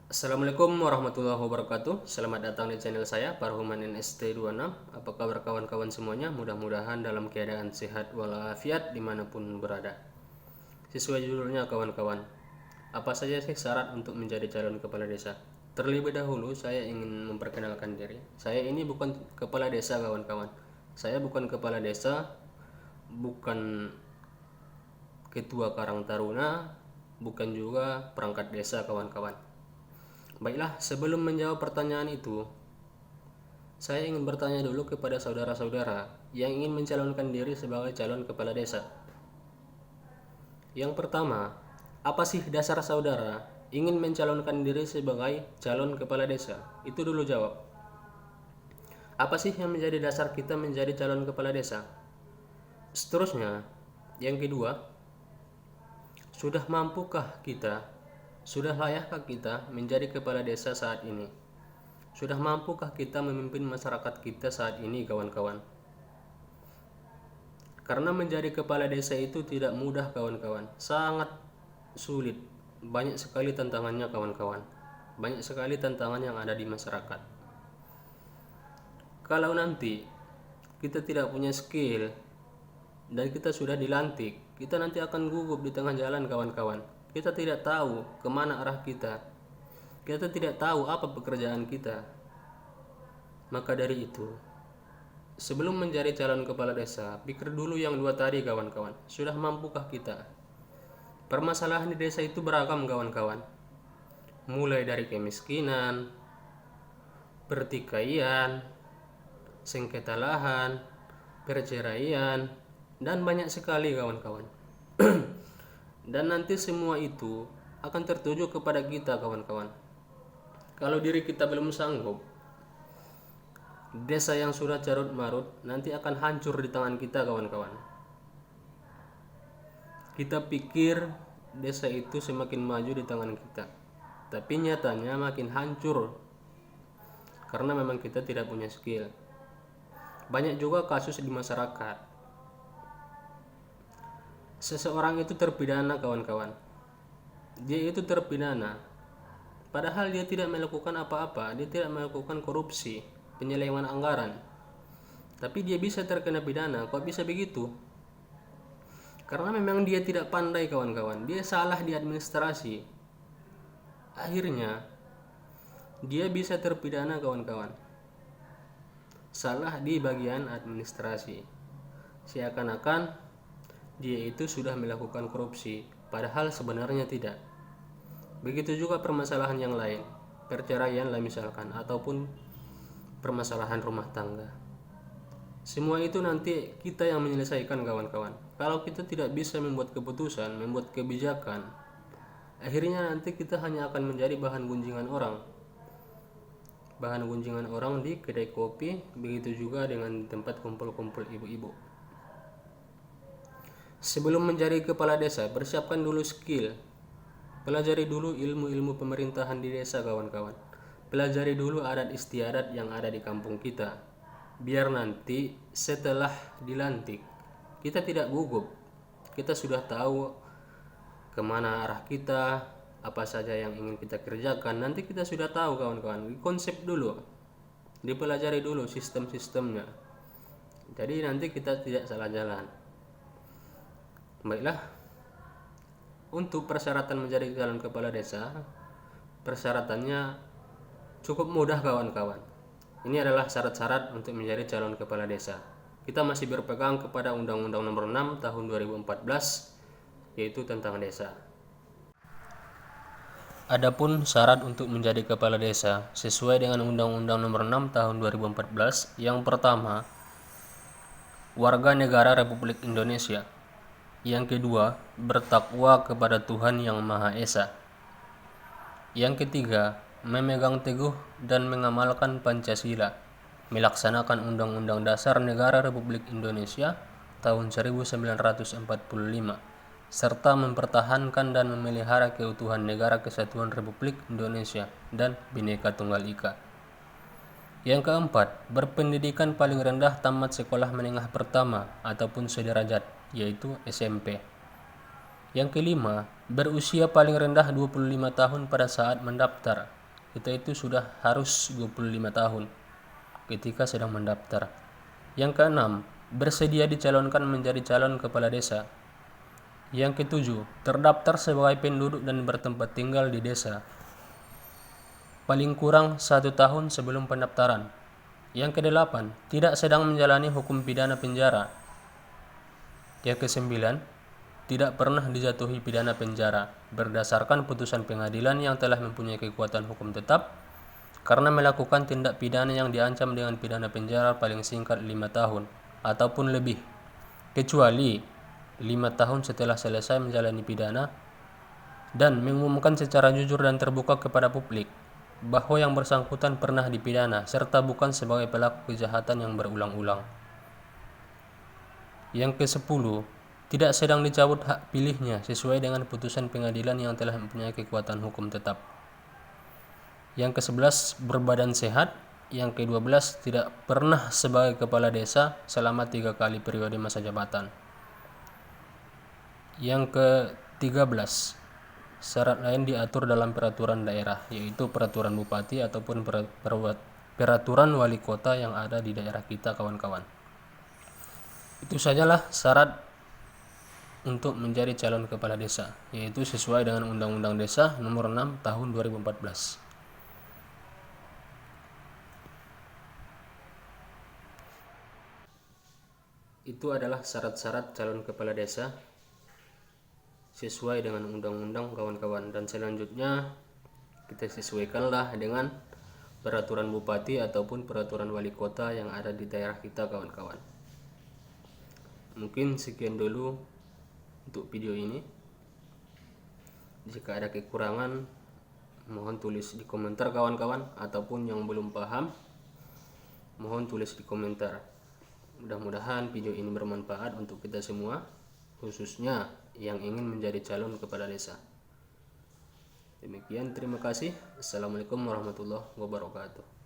Assalamualaikum warahmatullahi wabarakatuh. Selamat datang di channel saya, Parhuman NST26. Apa kabar kawan-kawan semuanya? Mudah-mudahan dalam keadaan sehat walafiat dimanapun berada. Sesuai judulnya kawan-kawan, apa saja sih syarat untuk menjadi calon kepala desa? Terlebih dahulu saya ingin memperkenalkan diri. Saya ini bukan kepala desa kawan-kawan. Saya bukan kepala desa, bukan ketua Karang Taruna, bukan juga perangkat desa kawan-kawan. Baiklah, sebelum menjawab pertanyaan itu, saya ingin bertanya dulu kepada saudara-saudara yang ingin mencalonkan diri sebagai calon kepala desa. Yang pertama, apa sih dasar saudara ingin mencalonkan diri sebagai calon kepala desa? Itu dulu jawab. Apa sih yang menjadi dasar kita menjadi calon kepala desa? Seterusnya, yang kedua, sudah mampukah kita, sudah layakkah kita menjadi kepala desa saat ini? Sudah mampukah kita memimpin masyarakat kita saat ini kawan-kawan? Karena menjadi kepala desa itu tidak mudah kawan-kawan, sangat sulit. Banyak sekali tantangannya kawan-kawan. Banyak sekali tantangan yang ada di masyarakat. Kalau nanti kita tidak punya skill dan kita sudah dilantik, kita nanti akan gugup di tengah jalan kawan-kawan. Kita tidak tahu kemana arah kita. Kita tidak tahu apa pekerjaan kita. Maka dari itu, sebelum menjadi calon kepala desa, pikir dulu yang dua tadi kawan-kawan. Sudah mampukah kita? Permasalahan di desa itu beragam kawan-kawan. Mulai dari kemiskinan, pertikaian, sengketa lahan, perceraian, dan banyak sekali kawan-kawan. Dan nanti semua itu akan tertuju kepada kita kawan-kawan. Kalau diri kita belum sanggup, desa yang sudah carut marut nanti akan hancur di tangan kita kawan-kawan. Kita pikir desa itu semakin maju di tangan kita, tapi nyatanya makin hancur karena memang kita tidak punya skill. Banyak juga kasus di masyarakat. Seseorang itu terpidana kawan-kawan. Dia itu terpidana, padahal dia tidak melakukan apa-apa. Dia tidak melakukan korupsi, penyelewengan anggaran, tapi dia bisa terkena pidana. Kok bisa begitu? Karena memang dia tidak pandai kawan-kawan. Dia salah di administrasi. Akhirnya dia bisa terpidana kawan-kawan. Salah di bagian administrasi. Seakan-akan dia itu sudah melakukan korupsi, padahal sebenarnya tidak. Begitu juga permasalahan yang lain, perceraian lah misalkan, ataupun permasalahan rumah tangga. Semua itu nanti kita yang menyelesaikan kawan-kawan. Kalau kita tidak bisa membuat keputusan, membuat kebijakan, akhirnya nanti kita hanya akan menjadi bahan gunjingan orang. Bahan gunjingan orang di kedai kopi, begitu juga dengan tempat kumpul-kumpul ibu-ibu. Sebelum menjadi kepala desa, persiapkan dulu skill. Pelajari dulu ilmu-ilmu pemerintahan di desa kawan-kawan. Pelajari dulu adat istiadat yang ada di kampung kita. Biar nanti setelah dilantik, kita tidak gugup. Kita sudah tahu kemana arah kita, apa saja yang ingin kita kerjakan. Nanti kita sudah tahu kawan-kawan. Konsep dulu, dipelajari dulu sistem-sistemnya. Jadi nanti kita tidak salah jalan. Baiklah, untuk persyaratan menjadi calon kepala desa, persyaratannya cukup mudah kawan-kawan. Ini adalah syarat-syarat untuk menjadi calon kepala desa. Kita masih berpegang kepada Undang-Undang Nomor 6 Tahun 2014, yaitu tentang desa. Adapun syarat untuk menjadi kepala desa sesuai dengan Undang-Undang Nomor 6 Tahun 2014, yang pertama, warga negara Republik Indonesia. Yang kedua, bertakwa kepada Tuhan Yang Maha Esa. Yang ketiga, memegang teguh dan mengamalkan Pancasila, melaksanakan Undang-Undang Dasar Negara Republik Indonesia tahun 1945, serta mempertahankan dan memelihara keutuhan Negara Kesatuan Republik Indonesia dan Bhinneka Tunggal Ika. Yang keempat, berpendidikan paling rendah tamat sekolah menengah pertama ataupun sederajat, yaitu SMP. Yang kelima, berusia paling rendah 25 tahun pada saat mendaftar kita itu sudah harus 25 tahun ketika sedang mendaftar. Yang keenam, bersedia dicalonkan menjadi calon kepala desa. Yang ketujuh, terdaftar sebagai penduduk dan bertempat tinggal di desa paling kurang 1 tahun sebelum pendaftaran. Yang kedelapan, tidak sedang menjalani hukum pidana penjara. Yang kesembilan, tidak pernah dijatuhi pidana penjara berdasarkan putusan pengadilan yang telah mempunyai kekuatan hukum tetap karena melakukan tindak pidana yang diancam dengan pidana penjara paling singkat 5 tahun ataupun lebih, kecuali 5 tahun setelah selesai menjalani pidana, dan mengumumkan secara jujur dan terbuka kepada publik bahwa yang bersangkutan pernah dipidana serta bukan sebagai pelaku kejahatan yang berulang-ulang. Yang ke-10, tidak sedang dicabut hak pilihnya sesuai dengan putusan pengadilan yang telah mempunyai kekuatan hukum tetap. Yang ke-11, berbadan sehat. Yang ke-12, tidak pernah sebagai kepala desa selama 3 kali periode masa jabatan. Yang ke-13, syarat lain diatur dalam peraturan daerah, yaitu peraturan bupati ataupun peraturan wali kota yang ada di daerah kita, kawan-kawan. Itu sajalah syarat untuk menjadi calon kepala desa, yaitu sesuai dengan Undang-Undang Desa Nomor 6 Tahun 2014. Itu adalah syarat-syarat calon kepala desa sesuai dengan undang-undang, kawan-kawan, dan selanjutnya kita sesuaikanlah dengan peraturan bupati ataupun peraturan wali kota yang ada di daerah kita, kawan-kawan. Mungkin sekian dulu untuk video ini. Jika ada kekurangan, mohon tulis di komentar, kawan-kawan, ataupun yang belum paham mohon tulis di komentar. Mudah-mudahan video ini bermanfaat untuk kita semua, khususnya yang ingin menjadi calon kepala desa. Demikian, terima kasih. Assalamualaikum warahmatullahi wabarakatuh.